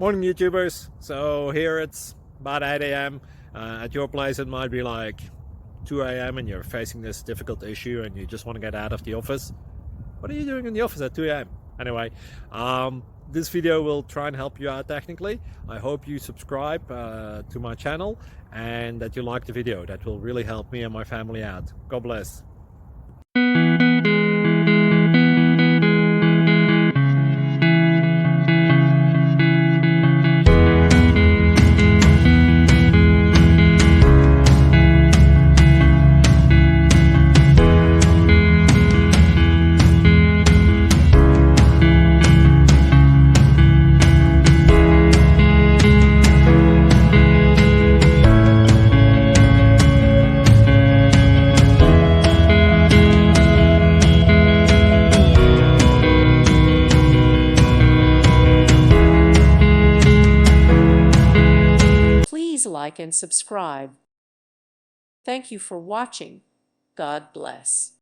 Morning YouTubers. So here it's about 8 a.m. At your place it might be like 2 a.m. and you're facing this difficult issue and you just want to get out of the office. What are you doing in the office at 2 a.m.? Anyway, this video will try and help you out technically. I hope you subscribe to my channel and that you like the video. That will really help me and my family out. God bless. Please like and subscribe. Thank you for watching. God bless.